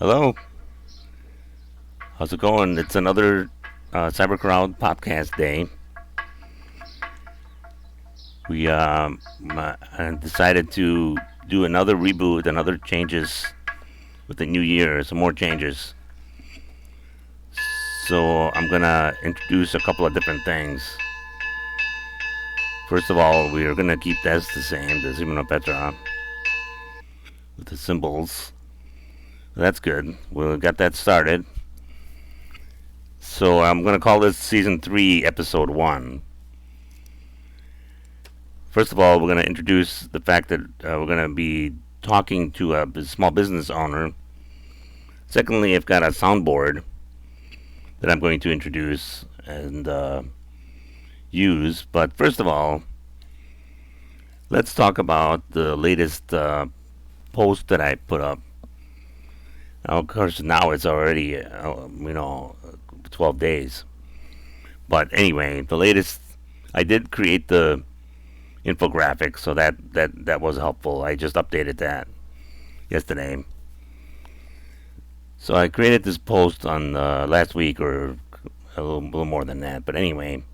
Hello, how's it going? It's another CyberCrowd podcast day. We decided to do another reboot, another changes with the new year, some more changes. So I'm gonna introduce a couple of different things. First of all, we are gonna keep this the same, the Zimino Petra, with the symbols. That's good. We got that started. So I'm gonna call this season 3, episode 1. First of all, we're going to introduce the fact that we're going to be talking to a small business owner. Secondly, I've got a soundboard that I'm going to introduce and use. But first of all, let's talk about the latest post that I put up. Now, of course, now it's already 12 days. But anyway, the latest, I did create the infographic, so that was helpful. I just updated that yesterday. So I created this post on last week, or a little more than that. But anyway,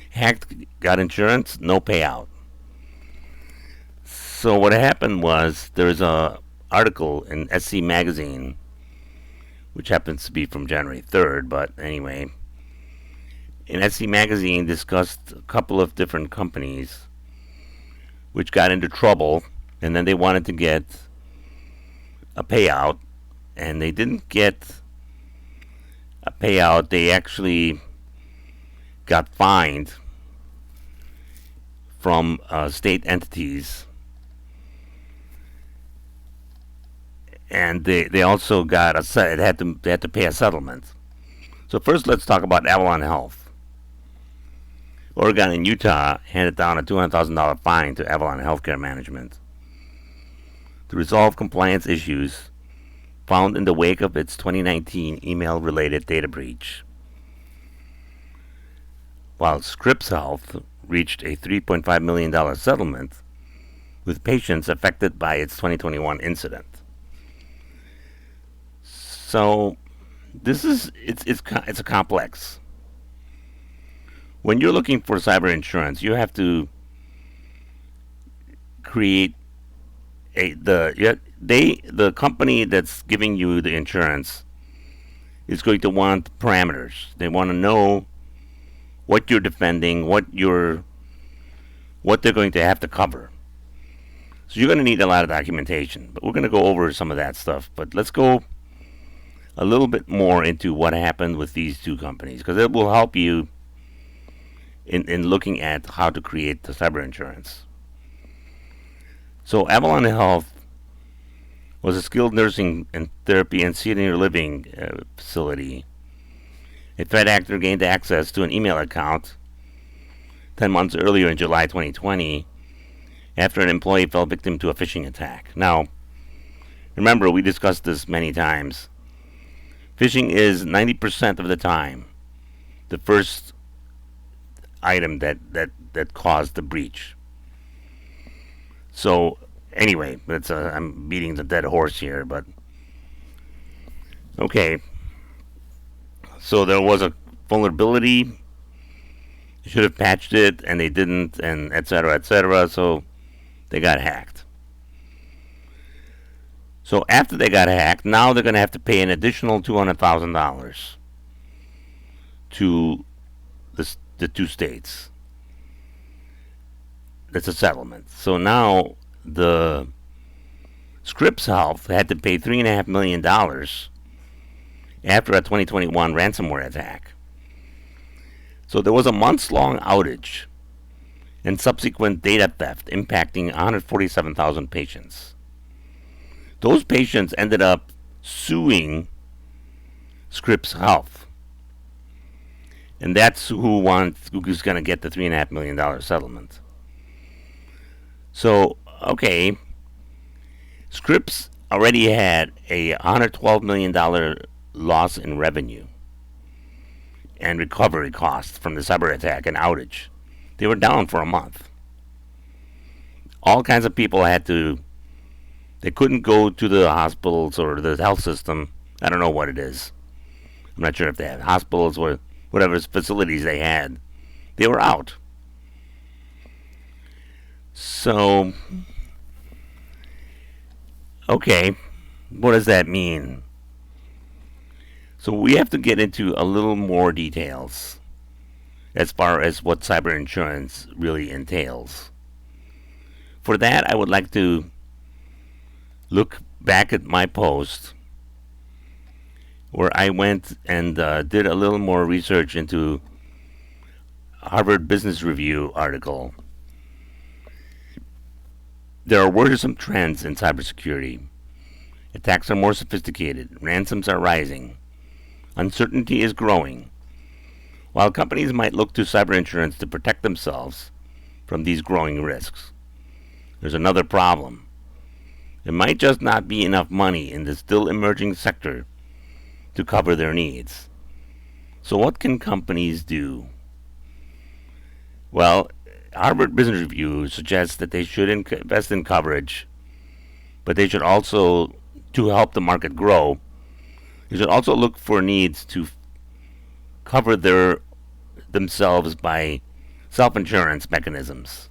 hacked, got insurance, no payout. So what happened was there's a article in SC Magazine, which happens to be from January 3rd. But anyway, in SC Magazine discussed a couple of different companies which got into trouble, and then they wanted to get a payout, and they didn't get a payout. They actually got fined from state entities, and they also got they had to pay a settlement. So first, let's talk about Avalon Health. Oregon and Utah handed down a $200,000 fine to Avalon Healthcare Management to resolve compliance issues found in the wake of its 2019 email-related data breach, while Scripps Health reached a $3.5 million settlement with patients affected by its 2021 incident. So it's a complex. When you're looking for cyber insurance, you have to create the company that's giving you the insurance is going to want parameters. They want to know what you're defending, what they're going to have to cover. So you're going to need a lot of documentation, but we're going to go over some of that stuff. But let's go a little bit more into what happened with these two companies, because it will help you in looking at how to create the cyber insurance. So Avalon Health was a skilled nursing and therapy and senior living facility. A threat actor gained access to an email account 10 months earlier in July 2020 after an employee fell victim to a phishing attack. Now, remember, we discussed this many times. Phishing is 90% of the time the first item that caused the breach. So anyway, I'm beating the dead horse here, but okay. So there was a vulnerability. They should have patched it, and they didn't, and etc. etc. So they got hacked. So after they got hacked, now they're going to have to pay an additional $200,000 to the two states. That's a settlement. So now the Scripps Health had to pay $3.5 million after a 2021 ransomware attack. So there was a months-long outage and subsequent data theft impacting 147,000 patients. Those patients ended up suing Scripps Health. And that's who's going to get the $3.5 million settlement. So, okay, Scripps already had a $112 million loss in revenue and recovery costs from the cyber attack and outage. They were down for a month. All kinds of people had to They couldn't go to the hospitals or the health system. I don't know what it is. I'm not sure if they had hospitals or whatever facilities they had. They were out. So, okay, what does that mean? So we have to get into a little more details as far as what cyber insurance really entails. For that, I would like to look back at my post where I went and did a little more research into Harvard Business Review article. There are worrisome trends in cybersecurity. Attacks are more sophisticated, ransoms are rising, uncertainty is growing. While companies might look to cyber insurance to protect themselves from these growing risks, there's another problem. There might just not be enough money in the still emerging sector to cover their needs. So what can companies do? Well, Harvard Business Review suggests that they should invest in coverage, but they should also, to help the market grow, they should also look for needs to cover themselves by self-insurance mechanisms.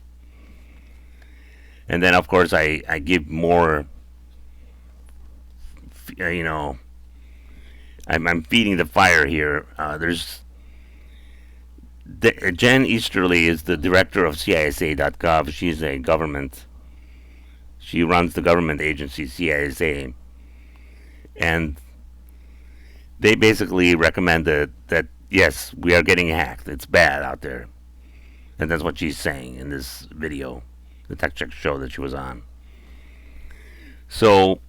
And then, of course, I give more, I'm feeding the fire here. There's Jen Easterly is the director of CISA.gov. She's a government. She runs the government agency CISA, and they basically recommend that yes, we are getting hacked. It's bad out there, and that's what she's saying in this video, the Tech Check show that she was on. So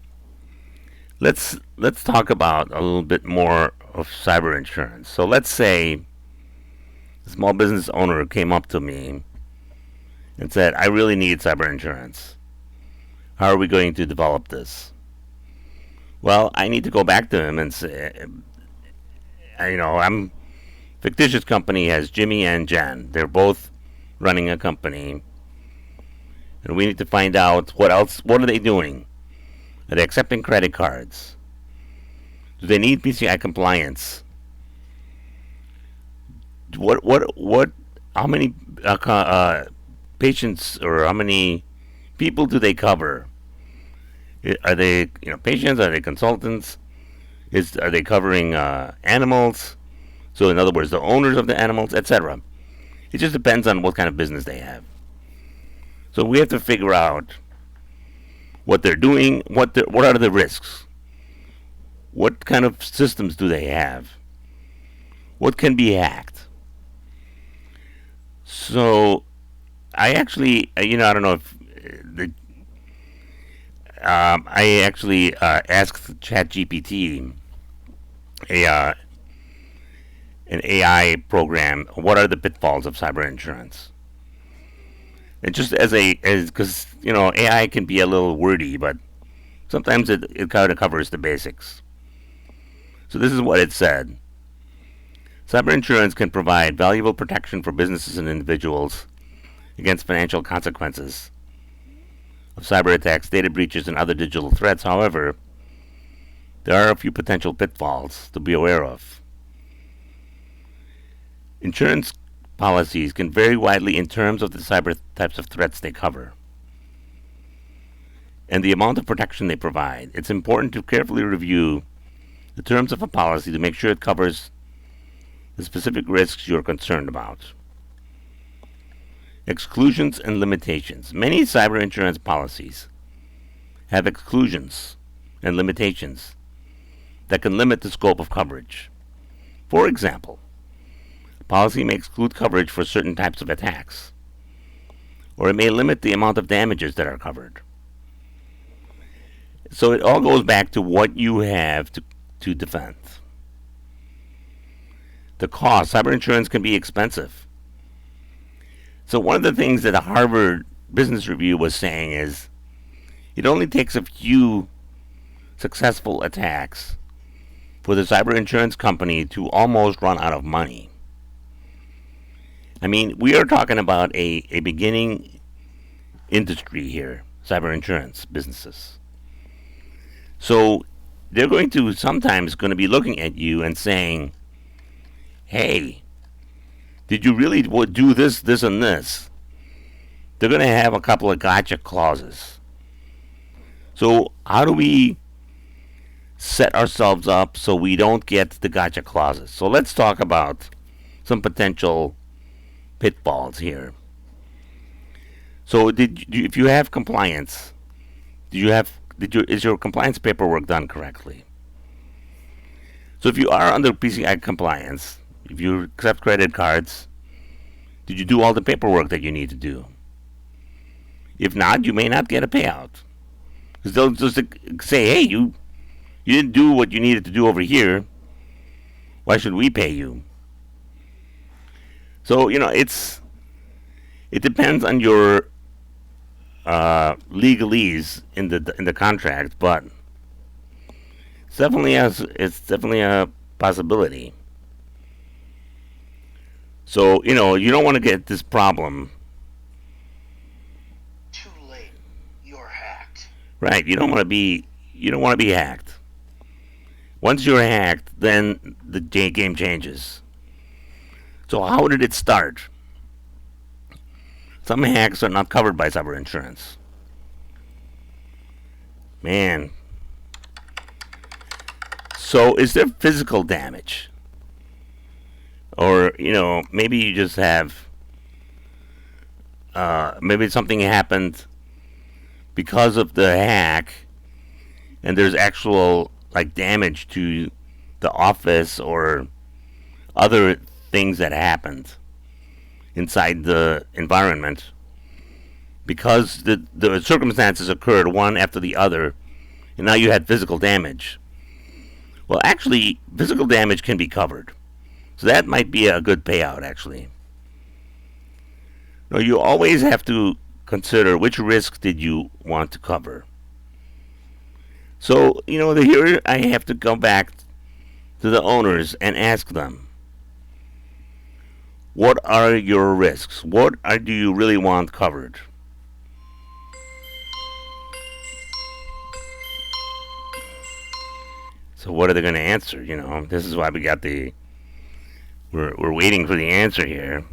let's talk about a little bit more of cyber insurance. So let's say a small business owner came up to me and said, I really need cyber insurance. How are we going to develop this? Well, I need to go back to him and say, I'm fictitious company has Jimmy and Jen. They're both running a company, and we need to find out what are they doing? Are they accepting credit cards? Do they need PCI compliance? How many patients or how many people do they cover? Are they patients? Are they consultants? Are they covering animals? So in other words, the owners of the animals, etc. It just depends on what kind of business they have. So we have to figure out what they're doing, what are the risks, what kind of systems do they have, what can be hacked. So I actually, I don't know if I actually asked ChatGPT, an AI program, what are the pitfalls of cyber insurance? And just because AI can be a little wordy, but sometimes it kind of covers the basics. So this is what it said. Cyber insurance can provide valuable protection for businesses and individuals against financial consequences of cyber attacks, data breaches, and other digital threats. However, there are a few potential pitfalls to be aware of. Insurance policies can vary widely in terms of the cyber types of threats they cover and the amount of protection they provide. It's important to carefully review the terms of a policy to make sure it covers the specific risks you're concerned about. Exclusions and limitations. Many cyber insurance policies have exclusions and limitations that can limit the scope of coverage. For example, a policy may exclude coverage for certain types of attacks, or it may limit the amount of damages that are covered. So it all goes back to what you have to defend. The cost. Cyber insurance can be expensive. So one of the things that the Harvard Business Review was saying is it only takes a few successful attacks for the cyber insurance company to almost run out of money. I mean, we are talking about a beginning industry here, cyber insurance businesses. So they're going to sometimes going to be looking at you and saying, "Hey, did you really do this, this, and this?" They're going to have a couple of gotcha clauses. So how do we set ourselves up so we don't get the gotcha clauses? So let's talk about some potential pitfalls here. So if you have compliance, is your compliance paperwork done correctly? So if you are under PCI compliance, if you accept credit cards, did you do all the paperwork that you need to do? If not, you may not get a payout. Because they'll just say, "Hey, you didn't do what you needed to do over here. Why should we pay you?" So it depends on your legalese in the contract, but it's definitely a possibility. So you don't want to get this problem. Too late. You're hacked. Right? You don't want to be hacked. Once you're hacked, then the game changes. So how did it start? Some hacks are not covered by Cyberinsurance. Man. So is there physical damage? Or, maybe you just have, maybe something happened because of the hack, and there's actual, damage to the office or other things that happened inside the environment because the circumstances occurred one after the other, and now you had physical damage. Well, actually, physical damage can be covered. So that might be a good payout, actually. Now, you always have to consider which risk did you want to cover. So, here I have to go back to the owners and ask them, what are your risks? Do you really want covered? So what are they going to answer? This is why we got we're waiting for the answer here.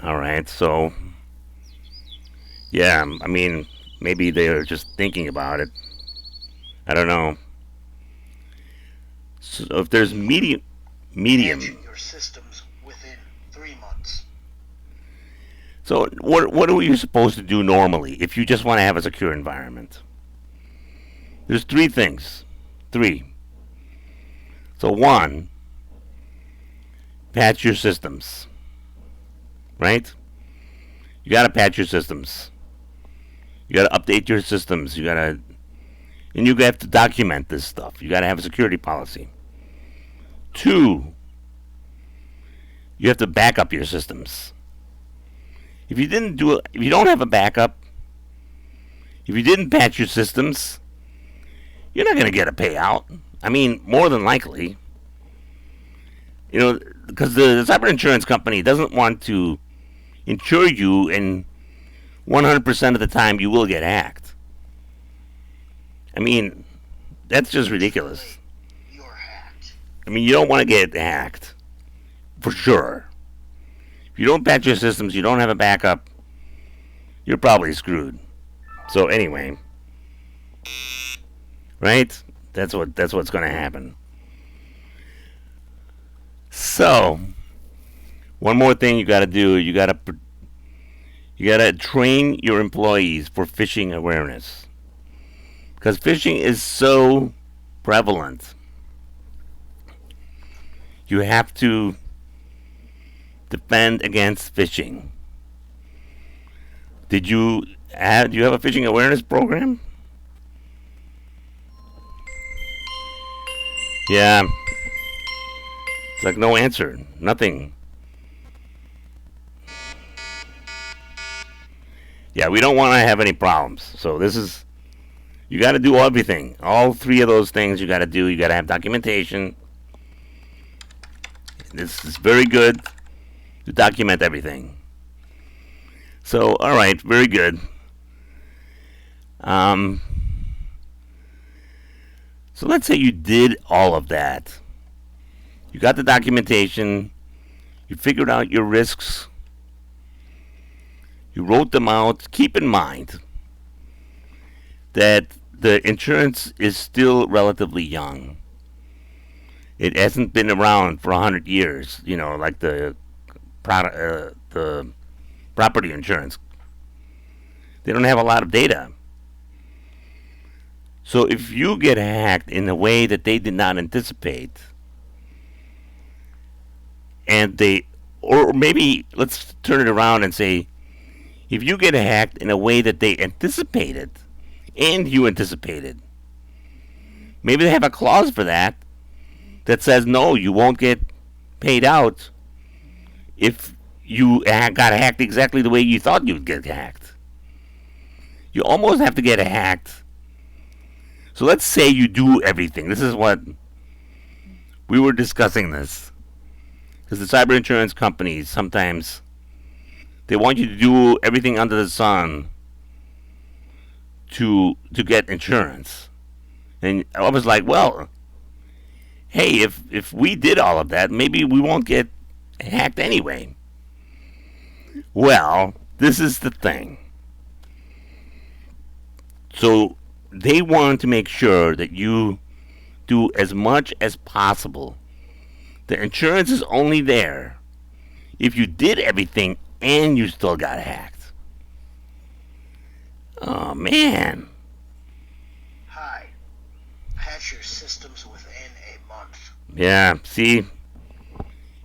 All right, so yeah, I mean, maybe they're just thinking about it. I don't know. So if there's medium. Managing your systems within 3 months. So what are you supposed to do normally if you just want to have a secure environment? There's 3 things. 3. So 1, patch your systems. Right? You got to patch your systems. You got to update your systems. And you have to document this stuff. You got to have a security policy. 2, you have to back up your systems. If you don't have a backup, if you didn't patch your systems, you're not going to get a payout. I mean, more than likely. Because the cyber insurance company doesn't want to insure you, and 100% of the time you will get hacked. I mean, that's just ridiculous. You're hacked. I mean, you don't want to get hacked. For sure. If you don't patch your systems, you don't have a backup, you're probably screwed. So anyway, right? That's what's going to happen. So, one more thing you got to do, you got to train your employees for phishing awareness. Because phishing is so prevalent. You have to defend against phishing. Do you have a phishing awareness program? Yeah. It's like no answer. Nothing. Yeah, we don't want to have any problems. So you got to do everything. All 3 of those things you got to do. You got to have documentation. This is very good to document everything. So, all right, very good. So let's say you did all of that. You got the documentation. You figured out your risks. You wrote them out. Keep in mind that the insurance is still relatively young. It hasn't been around for 100 years, like the property insurance. They don't have a lot of data. So if you get hacked in a way that they did not anticipate, or maybe let's turn it around and say, if you get hacked in a way that they anticipated, and you anticipated, maybe they have a clause for that says no, you won't get paid out if you got hacked exactly the way you thought you'd get hacked. You almost have to get hacked. So let's say you do everything. This is what we were discussing this. Because the cyber insurance companies sometimes they want you to do everything under the sun to get insurance. And I was like, well, hey, if we did all of that, maybe we won't get hacked anyway. Well, this is the thing. So they want to make sure that you do as much as possible. The insurance is only there if you did everything and you still got hacked. Oh, man. Hi. Patch your systems within a month. Yeah, see?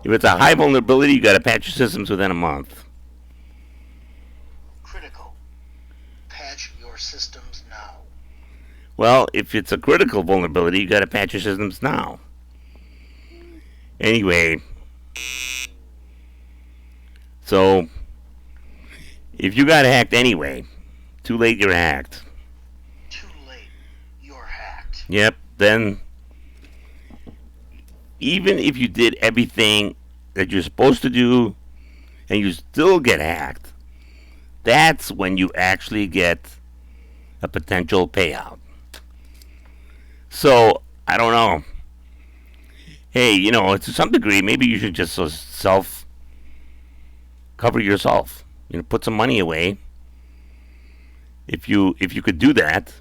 If it's a high vulnerability, you got to patch your systems within a month. Critical. Patch your systems now. Well, if it's a critical vulnerability, you got to patch your systems now. Anyway, so if you got hacked anyway, too late, you're hacked. Too late, you're hacked. Yep, then even if you did everything that you're supposed to do and you still get hacked, that's when you actually get a potential payout. So, I don't know. Hey, to some degree, maybe you should just cover yourself. Put some money away. If you could do that,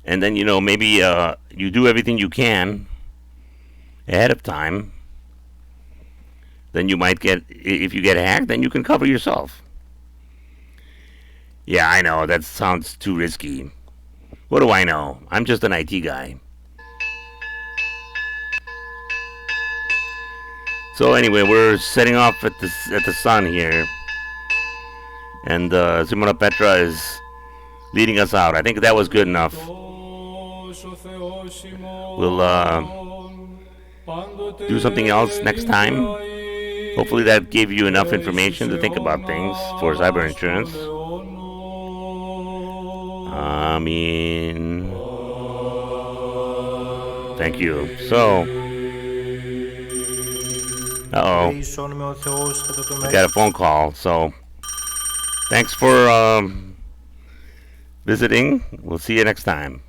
and then maybe you do everything you can ahead of time, then you might get, if you get hacked, then you can cover yourself. Yeah, I know, that sounds too risky. What do I know? I'm just an IT guy. So anyway, we're setting off at the sun here, and Simona Petra is leading us out. I think that was good enough. We'll do something else next time. Hopefully that gave you enough information to think about things for cyber insurance. I mean, thank you. So, I got a phone call. So, thanks for visiting. We'll see you next time.